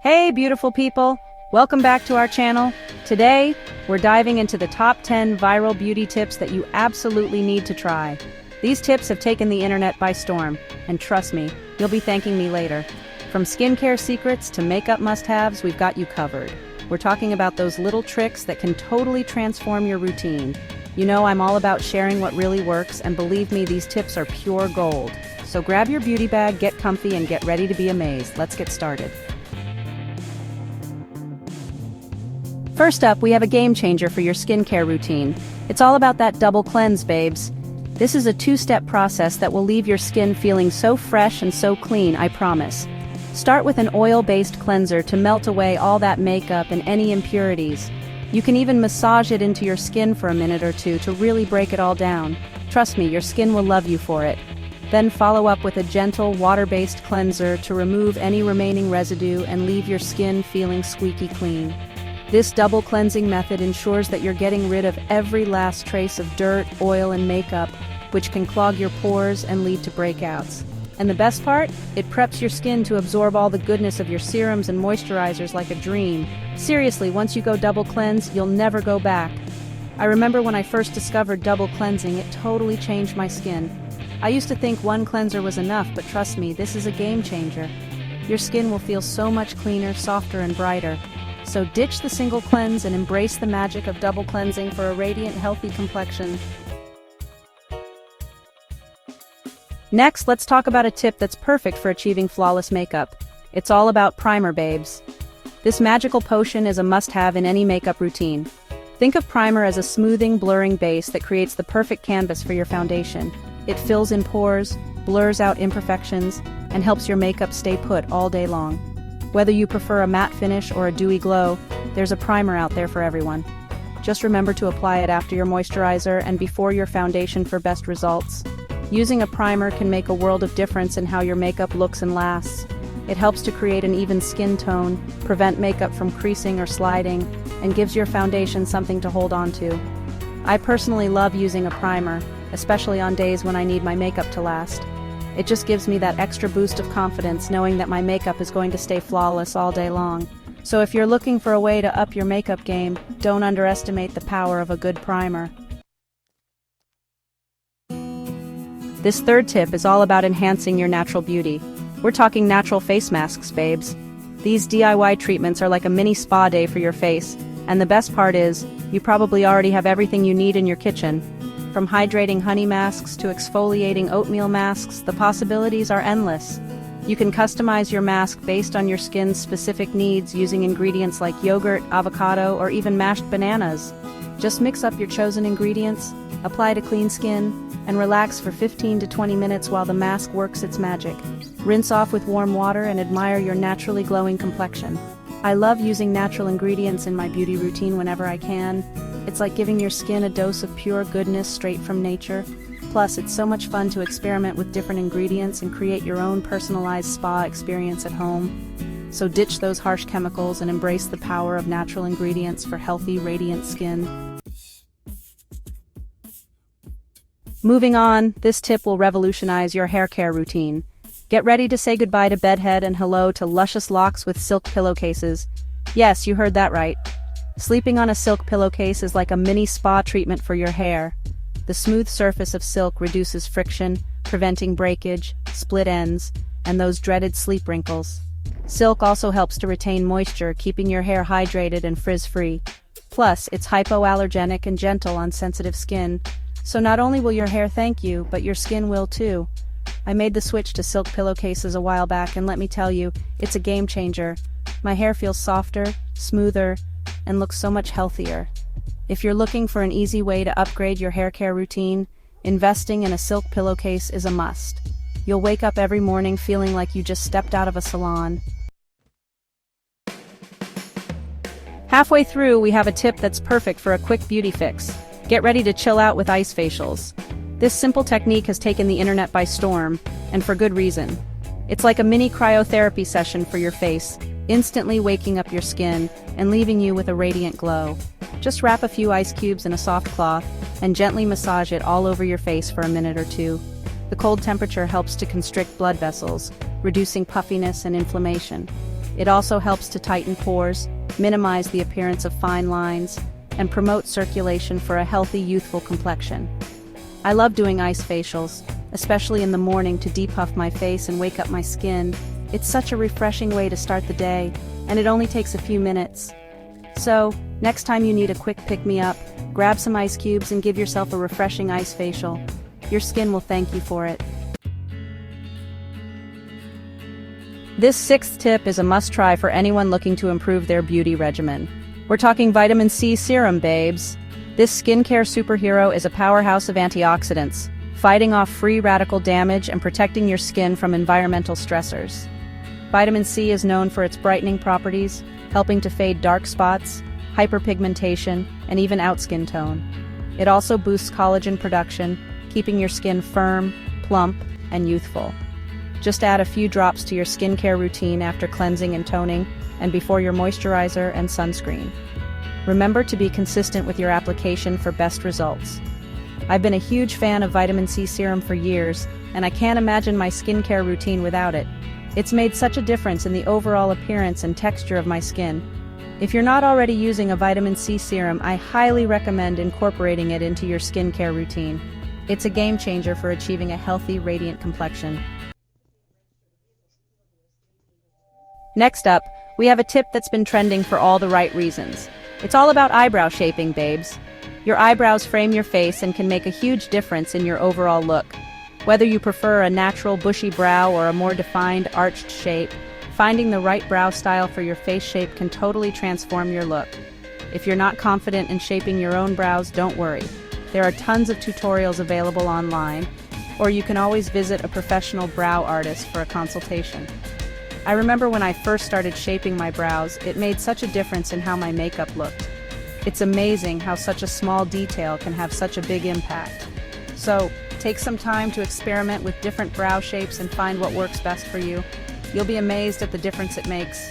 Hey beautiful people, welcome back to our channel. Today, we're diving into the top 10 viral beauty tips that you absolutely need to try. These tips have taken the internet by storm, and trust me, you'll be thanking me later. From skincare secrets to makeup must-haves, we've got you covered. We're talking about those little tricks that can totally transform your routine. You know I'm all about sharing what really works, and believe me, these tips are pure gold. So grab your beauty bag, get comfy, and get ready to be amazed. Let's get started. First up, we have a game changer for your skincare routine. It's all about that double cleanse, babes. This is a two-step process that will leave your skin feeling so fresh and so clean, I promise. Start with an oil-based cleanser to melt away all that makeup and any impurities. You can even massage it into your skin for a minute or two to really break it all down. Trust me, your skin will love you for it. Then follow up with a gentle, water-based cleanser to remove any remaining residue and leave your skin feeling squeaky clean. This double cleansing method ensures that you're getting rid of every last trace of dirt, oil, and makeup, which can clog your pores and lead to breakouts. And the best part? It preps your skin to absorb all the goodness of your serums and moisturizers like a dream. Seriously, once you go double cleanse, you'll never go back. I remember when I first discovered double cleansing, it totally changed my skin. I used to think one cleanser was enough, but trust me, this is a game changer. Your skin will feel so much cleaner, softer, and brighter. So ditch the single cleanse and embrace the magic of double cleansing for a radiant, healthy complexion. Next, let's talk about a tip that's perfect for achieving flawless makeup. It's all about primer, babes. This magical potion is a must-have in any makeup routine. Think of primer as a smoothing, blurring base that creates the perfect canvas for your foundation. It fills in pores, blurs out imperfections, and helps your makeup stay put all day long. Whether you prefer a matte finish or a dewy glow, there's a primer out there for everyone. Just remember to apply it after your moisturizer and before your foundation for best results. Using a primer can make a world of difference in how your makeup looks and lasts. It helps to create an even skin tone, prevent makeup from creasing or sliding, and gives your foundation something to hold on to. I personally love using a primer, especially on days when I need my makeup to last. It just gives me that extra boost of confidence knowing that my makeup is going to stay flawless all day long. So if you're looking for a way to up your makeup game, don't underestimate the power of a good primer. This third tip is all about enhancing your natural beauty. We're talking natural face masks, babes. These DIY treatments are like a mini spa day for your face, and the best part is, you probably already have everything you need in your kitchen. From hydrating honey masks to exfoliating oatmeal masks, the possibilities are endless. You can customize your mask based on your skin's specific needs using ingredients like yogurt, avocado, or even mashed bananas. Just mix up your chosen ingredients, apply to clean skin, and relax for 15 to 20 minutes while the mask works its magic. Rinse off with warm water and admire your naturally glowing complexion. I love using natural ingredients in my beauty routine whenever I can. It's like giving your skin a dose of pure goodness straight from nature. Plus, it's so much fun to experiment with different ingredients and create your own personalized spa experience at home. So ditch those harsh chemicals and embrace the power of natural ingredients for healthy, radiant skin. Moving on, this tip will revolutionize your hair care routine. Get ready to say goodbye to bedhead and hello to luscious locks with silk pillowcases. Yes, you heard that right. Sleeping on a silk pillowcase is like a mini spa treatment for your hair. The smooth surface of silk reduces friction, preventing breakage, split ends, and those dreaded sleep wrinkles. Silk also helps to retain moisture, keeping your hair hydrated and frizz-free. Plus, it's hypoallergenic and gentle on sensitive skin, so not only will your hair thank you, but your skin will too. I made the switch to silk pillowcases a while back, and let me tell you, it's a game changer. My hair feels softer, smoother, and looks so much healthier. If you're looking for an easy way to upgrade your hair care routine, investing in a silk pillowcase is a must. You'll wake up every morning feeling like you just stepped out of a salon. Halfway through, we have a tip that's perfect for a quick beauty fix. Get ready to chill out with ice facials. This simple technique has taken the internet by storm, and for good reason. It's like a mini cryotherapy session for your face, instantly waking up your skin and leaving you with a radiant glow. Just wrap a few ice cubes in a soft cloth and gently massage it all over your face for a minute or two. The cold temperature helps to constrict blood vessels, reducing puffiness and inflammation. It also helps to tighten pores, minimize the appearance of fine lines, and promote circulation for a healthy, youthful complexion. I love doing ice facials, especially in the morning to depuff my face and wake up my skin. It's such a refreshing way to start the day, and it only takes a few minutes. So, next time you need a quick pick-me-up, grab some ice cubes and give yourself a refreshing ice facial. Your skin will thank you for it. This sixth tip is a must-try for anyone looking to improve their beauty regimen. We're talking vitamin C serum, babes. This skincare superhero is a powerhouse of antioxidants, fighting off free radical damage and protecting your skin from environmental stressors. Vitamin C is known for its brightening properties, helping to fade dark spots, hyperpigmentation, and even out skin tone. It also boosts collagen production, keeping your skin firm, plump, and youthful. Just add a few drops to your skincare routine after cleansing and toning, and before your moisturizer and sunscreen. Remember to be consistent with your application for best results. I've been a huge fan of vitamin C serum for years, and I can't imagine my skincare routine without it. It's made such a difference in the overall appearance and texture of my skin. If you're not already using a vitamin C serum, I highly recommend incorporating it into your skincare routine. It's a game changer for achieving a healthy, radiant complexion. Next up, we have a tip that's been trending for all the right reasons. It's all about eyebrow shaping, babes. Your eyebrows frame your face and can make a huge difference in your overall look. Whether you prefer a natural bushy brow or a more defined arched shape, finding the right brow style for your face shape can totally transform your look. If you're not confident in shaping your own brows, don't worry. There are tons of tutorials available online, or you can always visit a professional brow artist for a consultation. I remember when I first started shaping my brows, it made such a difference in how my makeup looked. It's amazing how such a small detail can have such a big impact. So, take some time to experiment with different brow shapes and find what works best for you. You'll be amazed at the difference it makes.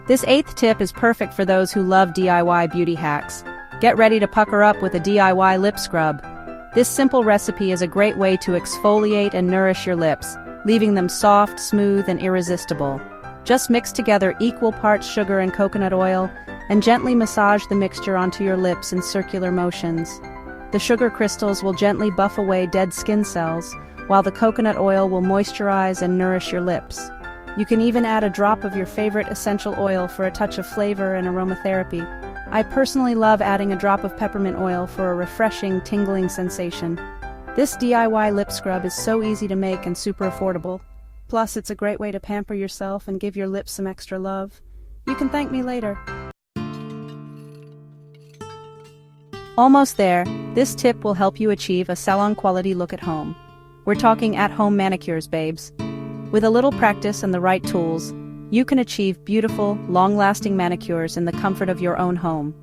This eighth tip is perfect for those who love DIY beauty hacks. Get ready to pucker up with a DIY lip scrub. This simple recipe is a great way to exfoliate and nourish your lips, leaving them soft, smooth, and irresistible. Just mix together equal parts sugar and coconut oil, and gently massage the mixture onto your lips in circular motions. The sugar crystals will gently buff away dead skin cells, while the coconut oil will moisturize and nourish your lips. You can even add a drop of your favorite essential oil for a touch of flavor and aromatherapy. I personally love adding a drop of peppermint oil for a refreshing, tingling sensation. This DIY lip scrub is so easy to make and super affordable. Plus, it's a great way to pamper yourself and give your lips some extra love. You can thank me later. Almost there, this tip will help you achieve a salon-quality look at home. We're talking at-home manicures, babes. With a little practice and the right tools, you can achieve beautiful, long-lasting manicures in the comfort of your own home.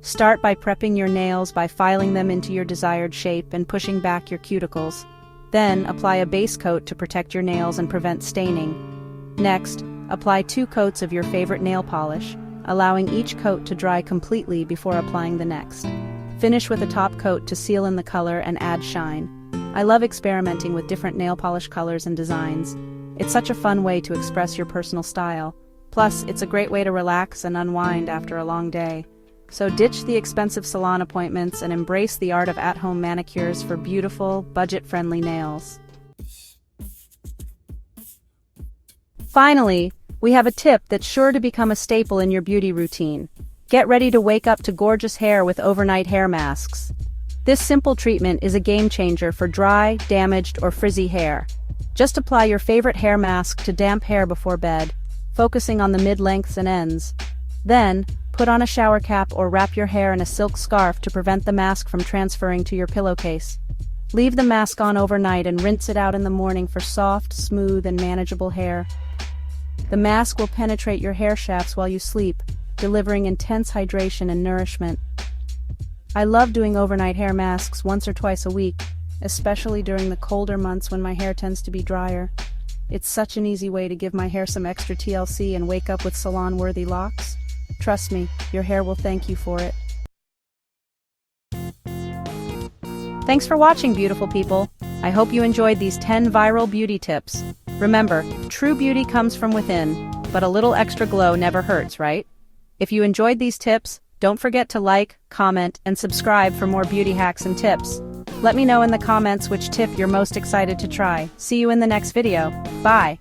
Start by prepping your nails by filing them into your desired shape and pushing back your cuticles. Then, apply a base coat to protect your nails and prevent staining. Next, apply 2 coats of your favorite nail polish, allowing each coat to dry completely before applying the next. Finish with a top coat to seal in the color and add shine. I love experimenting with different nail polish colors and designs. It's such a fun way to express your personal style. Plus, it's a great way to relax and unwind after a long day. So ditch the expensive salon appointments and embrace the art of at-home manicures for beautiful, budget-friendly nails. Finally, we have a tip that's sure to become a staple in your beauty routine. Get ready to wake up to gorgeous hair with overnight hair masks. This simple treatment is a game changer for dry, damaged, or frizzy hair. Just apply your favorite hair mask to damp hair before bed, focusing on the mid-lengths and ends. Then, put on a shower cap or wrap your hair in a silk scarf to prevent the mask from transferring to your pillowcase. Leave the mask on overnight and rinse it out in the morning for soft, smooth, and manageable hair. The mask will penetrate your hair shafts while you sleep, delivering intense hydration and nourishment. I love doing overnight hair masks once or twice a week, especially during the colder months when my hair tends to be drier. It's such an easy way to give my hair some extra TLC and wake up with salon-worthy locks. Trust me, your hair will thank you for it. Thanks for watching, beautiful people. I hope you enjoyed these 10 viral beauty tips. Remember, true beauty comes from within, but a little extra glow never hurts, right? If you enjoyed these tips, don't forget to like, comment, and subscribe for more beauty hacks and tips. Let me know in the comments which tip you're most excited to try. See you in the next video. Bye!